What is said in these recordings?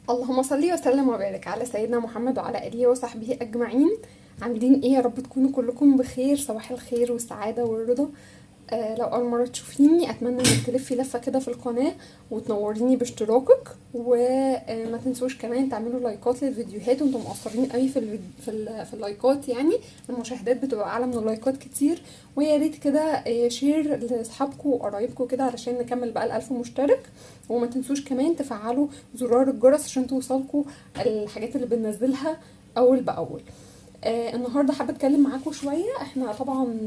اللهم صل وسلم وبارك على سيدنا محمد وعلى اله وصحبه اجمعين. عاملين ايه؟ يا رب تكونوا كلكم بخير. صباح الخير والسعاده والرضا. لو اول مره تشوفيني اتمنى انك تلفي لفه كده في القناه وتنوريني باشتراكك، وما تنسوش كمان تعملوا لايكات للفيديوهات، وانتم مقصرين قوي في اللايكات. يعني المشاهدات بتبقى اعلى من اللايكات كتير. ويا ريت كده شير لاصحابكم وقرايبكم كده علشان نكمل بقى ال1000 مشترك. وما تنسوش كمان تفعلوا زرار الجرس عشان توصلكوا الحاجات اللي بننزلها اول باول. النهارده حابه اتكلم معاكم شويه. احنا طبعا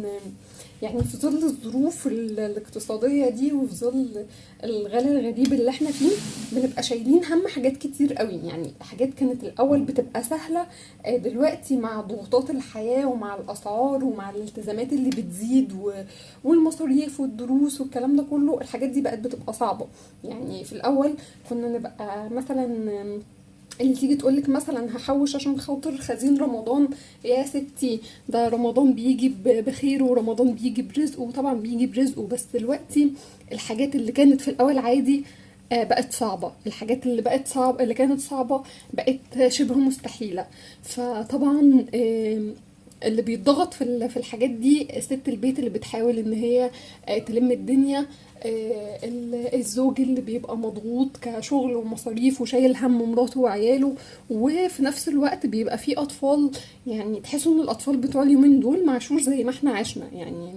يعني في ظل الظروف الاقتصاديه دي، وفي ظل الغلاء الغريب اللي احنا فيه، بنبقى شايلين هم حاجات كتير قوي. يعني حاجات كانت الاول بتبقى سهله، دلوقتي مع ضغوطات الحياه ومع الاسعار ومع الالتزامات اللي بتزيد والمصاريف والدروس والكلام ده كله، الحاجات دي بقت بتبقى صعبه. يعني في الاول كنا نبقى مثلا اللي تيجي تقولك مثلا هحوش عشان خاطر خزين رمضان. يا ستي، ده رمضان بيجي بخير، ورمضان بيجي برزقه، وطبعا بيجي برزقه. بس دلوقتي الحاجات اللي كانت في الاول عادي بقت صعبة. الحاجات اللي بقت صعب اللي كانت صعبة بقت شبه مستحيلة. فطبعا اللي بيتضغط في الحاجات دي ست البيت اللي بتحاول ان هي تلم الدنيا، الزوج اللي بيبقى مضغوط كشغل ومصاريف وشايل هم مراته وعياله، وفي نفس الوقت بيبقى فيه اطفال. يعني تحسوا ان الاطفال بتوع اليومين دول معاشوش زي ما احنا عشنا. يعني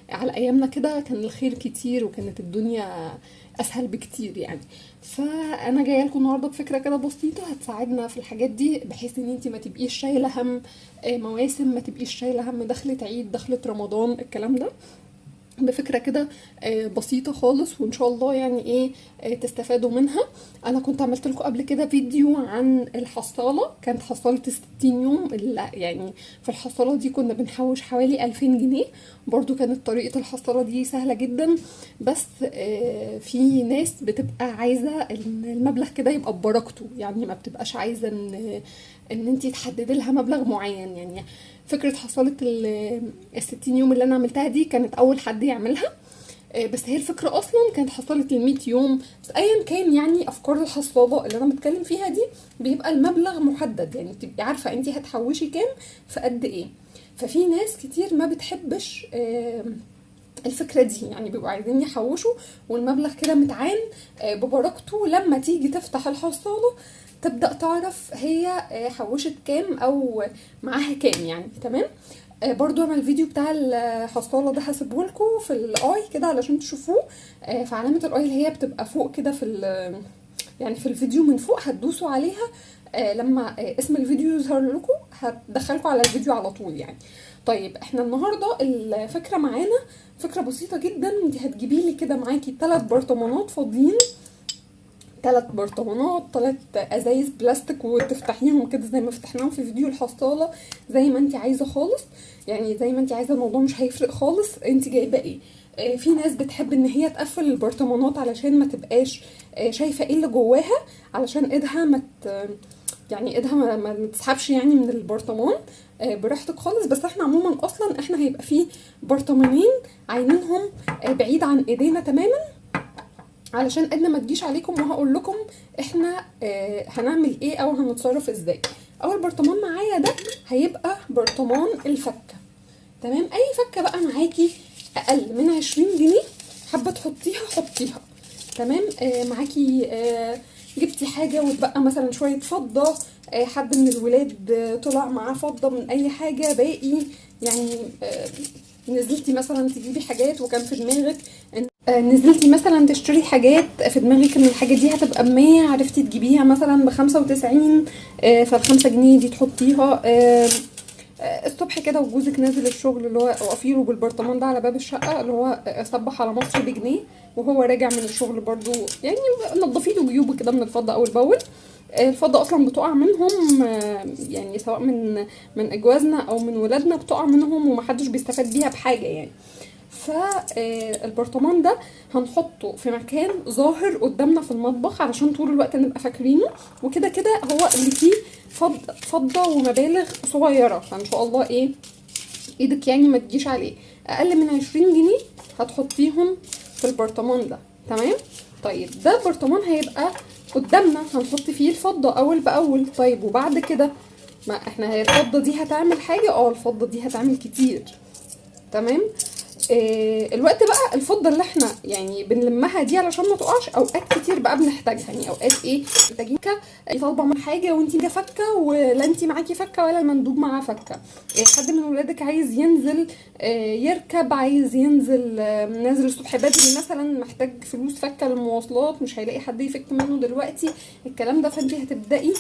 على ايامنا كده كان الخير كتير وكانت الدنيا اسهل بكتير يعني. فانا جايه لكم النهارده بفكره كده بسيطه هتساعدنا في الحاجات دي، بحيث ان انت ما تبقيش شايله هم مواسم، ما تبقيش شايله هم دخلة عيد، دخلة رمضان، الكلام ده. بفكرة كده بسيطة خالص، وان شاء الله يعني ايه تستفادوا منها. انا كنت عملت لكم قبل كده فيديو عن الحصالة، كانت حصالة ال60 يوم. يعني في الحصالة دي كنا بنحوش حوالي 2000 جنيه. برضو كانت طريقة الحصالة دي سهلة جدا، بس في ناس بتبقى عايزة ان المبلغ كده يبقى ببركته. يعني ما بتبقاش عايزة ان انتي تحددي لها مبلغ معين. يعني فكرة حصالة ال60 يوم اللي انا عملتها دي كانت اول حد يعملها. بس هي الفكرة اصلا كانت حصالة ال100 يوم. بس ايا كان، يعني افكار الحصالة اللي انا بتكلم فيها دي بيبقى المبلغ محدد، يعني تبقي عارفة انتي هتحوشي كام في قد ايه. ففي ناس كتير ما بتحبش الفكرة دي، يعني بيبقوا عايزين يحوشوا والمبلغ كده متعان ببركته. لما تيجي تفتح الحصالة تبدأ تعرف هي حوشت كام او معاها كام. يعني تمام. برضو انا الفيديو بتاع الحصالة ده هسيبهولكوا في الاي كده علشان تشوفوه. في علامة الاي اللي هي بتبقى فوق كده يعني في الفيديو من فوق هتدوسوا عليها. لما اسم الفيديو يظهر لكم هتدخلكوا على الفيديو على طول يعني. طيب احنا النهارده الفكره معانا فكره بسيطه جدا. انت هتجيبي لي كده معاكي 3 برطمانات فاضيين، 3 برطمانات، 3 ازايز بلاستيك، وتفتحيهم كده زي ما فتحناهم في فيديو الحصاله، زي ما انت عايزه خالص. يعني زي ما انت عايزه، الموضوع مش هيفرق خالص انت جايبه ايه. في ناس بتحب ان هي تقفل البرطمانات علشان ما تبقاش شايفه ايه اللي جواها، علشان ايدها يعني ايدها ما تسحبش يعني من البرطمان. براحتك خالص. بس احنا عموما اصلا احنا هيبقى فيه برطمانين عينينهم بعيد عن ايدينا تماما، علشان ايدنا ما تجيش عليكم. وهقول لكم احنا هنعمل ايه او هنتصرف ازاي. اول برطمان معايا ده هيبقى برطمان الفكه. تمام. اي فكه بقى معاكي اقل من 20 جنيه، حابه تحطيها حطيها. تمام. معاكي جبتي حاجه وتبقى مثلا شويه فضه، حد من الولاد طلع معاه فضه من اي حاجه باقي، يعني نزلتي مثلا تجيبي حاجات وكان في دماغك نزلتي مثلا تشتري حاجات في دماغك ان الحاجه دي هتبقى ب100، عرفتي تجيبيها مثلا ب95، فال5 جنيه دي تحطيها. الصبح كده وجوزك نازل الشغل، اللي هو وقفيله بالبرطمان ده على باب الشقه، اللي هو صبح على مصر بجنيه، وهو راجع من الشغل برضو يعني نضفي له جيوبه كده من الفضه اول باول. الفضه اصلا بتقع منهم، يعني سواء من اجوازنا او من ولادنا بتقع منهم ومحدش بيستفاد بيها بحاجه يعني. فالبرطمان ده هنحطه في مكان ظاهر قدامنا في المطبخ علشان طول الوقت نبقى فاكرينه. وكده كده هو اللي فيه فضة ومبالغ صغيرة، فان شاء الله ايه ايدك يعني ما تجيش عليه. اقل من 20 جنيه هتحطيهم في البرطمان ده. تمام. طيب ده برطمان هيبقى قدامنا هنحط فيه الفضة اول باول. طيب وبعد كده ما احنا هي الفضة دي هتعمل حاجة؟ الفضة دي هتعمل كتير. تمام. الوقت بقى الفضة اللي احنا يعني بنلمها دي علشان ما تقعش اوقات كتير بقى بنحتاجها، يعني اوقات محتاجين طالبه من حاجه وانتي فكه ولا انتي معاكي فكه ولا المندوب معاه فكه، حد من ولادك عايز ينزل يركب، عايز ينزل نازل الصبح بدري مثلا محتاج فلوس فكه للمواصلات، مش هيلاقي حد يفك منه دلوقتي الكلام ده، فانتي هتبدأي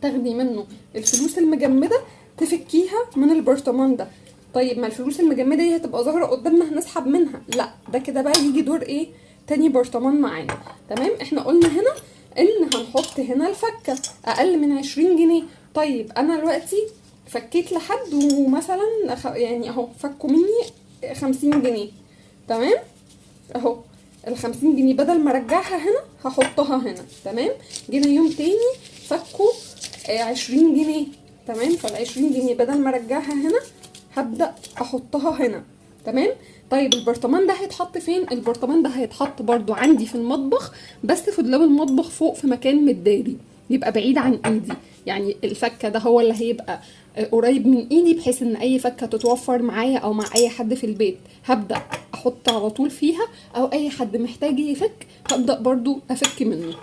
تاخدي منه الفلوس المجمده تفكيها من البرطمان ده. طيب ما الفلوس المجمده دي هتبقى ظاهره قدامنا هنسحب منها؟ لا، ده كده بقى يجي دور ايه؟ تاني برطمان معانا. تمام. احنا قلنا هنا ان هنحط هنا الفكه اقل من 20 جنيه. طيب انا دلوقتي فكيت لحد ومثلا يعني اهو فكوا مني 50 جنيه. تمام. اهو ال50 جنيه بدل ما ارجعها هنا هحطها هنا. تمام. جينا يوم تاني فكوا 20 جنيه. تمام. فال20 جنيه بدل ما ارجعها هنا هبدأ احطها هنا. تمام. طيب البرطمان ده هيتحط فين؟ البرطمان ده هيتحط برضو عندي في المطبخ، بس في دولاب المطبخ فوق في مكان متداري يبقى بعيد عن ايدي، يعني الفكة ده هو اللي هيبقى قريب من ايدي بحيث ان اي فكة تتوفر معايا او مع اي حد في البيت هبدأ احط على طول فيها، او اي حد محتاج يفك هبدأ برضو افك منه.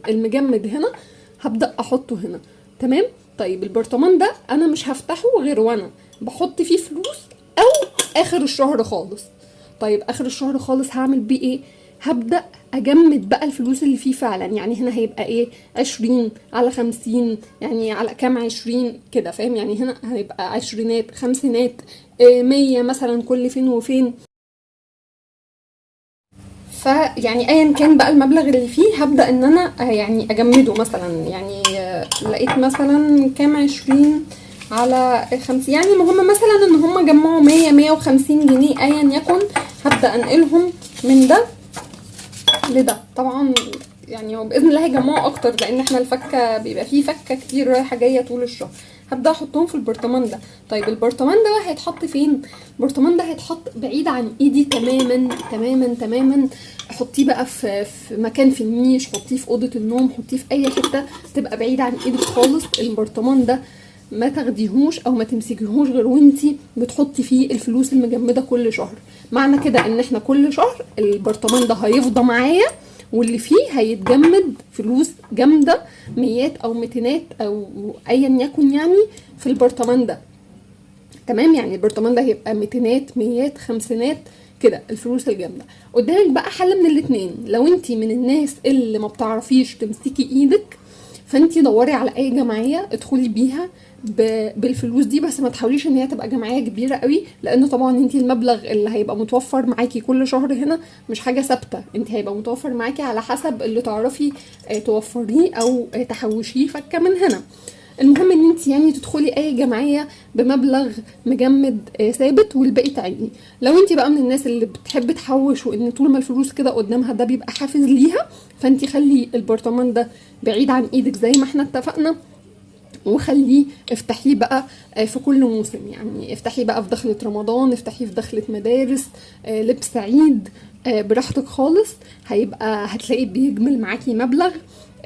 المجمد هنا هبدأ احطه هنا. تمام. طيب البرطمان ده انا مش هفتحه غير وانا بحط فيه فلوس او اخر الشهر خالص. طيب اخر الشهر خالص هعمل بيه ايه؟ هبدأ اجمد بقى الفلوس اللي فيه فعلا، يعني هنا هيبقى ايه؟ 20 على 50، يعني على كام 20 كده، فاهم؟ يعني هنا هيبقى عشرينات، خمسينات، 100 مثلا كل فين وفين. فيعني ايا كان بقى المبلغ اللي فيه هبدأ ان انا يعني اجمده مثلا، يعني لقيت مثلا كام 20 على 50، يعني المهم مثلا ان هم جمعوا 100-150 جنيه ايا يكن، هبدأ انقلهم من ده لده. طبعا يعني هو باذن الله هيجمعوا اكتر لان احنا الفكه بيبقى فيه فكه كتير رايحه جايه طول الشهر. هبدا احطهم في البرطمان ده. طيب البرطمان ده بقى هيتحط فين؟ البرطمان ده هيتحط بعيد عن ايدي تماما تماما تماما. حطيه بقى في مكان في النيش، حطيه في اوضه النوم، حطيه في اي حته تبقى بعيد عن ايدك خالص. البرطمان ده ما تاخديهوش او ما تمسكيهوش غير وانتي بتحطي فيه الفلوس المجمده كل شهر. معنى كده ان احنا كل شهر البرطمان ده هيفضى معايا واللي فيه هيتجمد فلوس جامده، ميات او ميتينات او ايا يكن يعني في البرطمان ده. تمام. يعني البرطمان ده هيبقى ميتينات، ميات، خمسينات كده الفلوس الجامده. قدامك بقى حل من الاتنين. لو انتي من الناس اللي ما بتعرفيش تمسكي ايدك فانتي دوري على اي جمعيه ادخلي بيها بالفلوس دي، بس ما تحاوليش ان هي تبقى جمعيه كبيره قوي، لان طبعا انتي المبلغ اللي هيبقى متوفر معاكي كل شهر هنا مش حاجه ثابته، انتي هيبقى متوفر معاكي على حسب اللي تعرفي توفريه او تحوشيه فكه من هنا. المهم ان انت يعني تدخلي اي جمعيه بمبلغ مجمد ثابت والباقي تعيني. لو انت بقى من الناس اللي بتحب تحوش وان طول ما الفلوس كده قدامها ده بيبقى حافز ليها، فانت خلي البرطمان ده بعيد عن ايدك زي ما احنا اتفقنا، وخليه افتحيه بقى في كل موسم، يعني افتحيه بقى في دخلة رمضان، افتحيه في دخلة مدارس، لبس عيد، براحتك خالص. هيبقى هتلاقي بيجمل معاكي مبلغ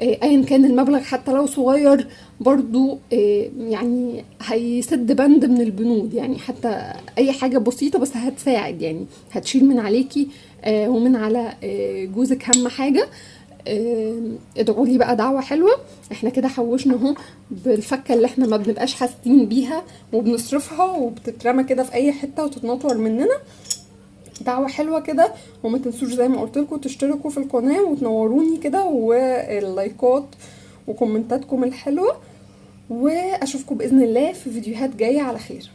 ايا كان المبلغ حتى لو صغير برضو، يعني هيسد بند من البنود، يعني حتى اي حاجة بسيطة بس هتساعد، يعني هتشيل من عليكي ومن على جوزك هم حاجة. ادعوا لي بقى دعوة حلوة. احنا كده حوشنا اهو بالفكة اللي احنا ما بنبقاش حاسين بيها وبنصرفها وبتترمى كده في اي حتة وتتنطور مننا. دعوة حلوة كده. وما تنسوش زي ما قلت لكم تشتركوا في القناة وتنوروني كده، واللايكات وكومنتاتكم الحلوة، واشوفكم باذن الله في فيديوهات جاية على خير.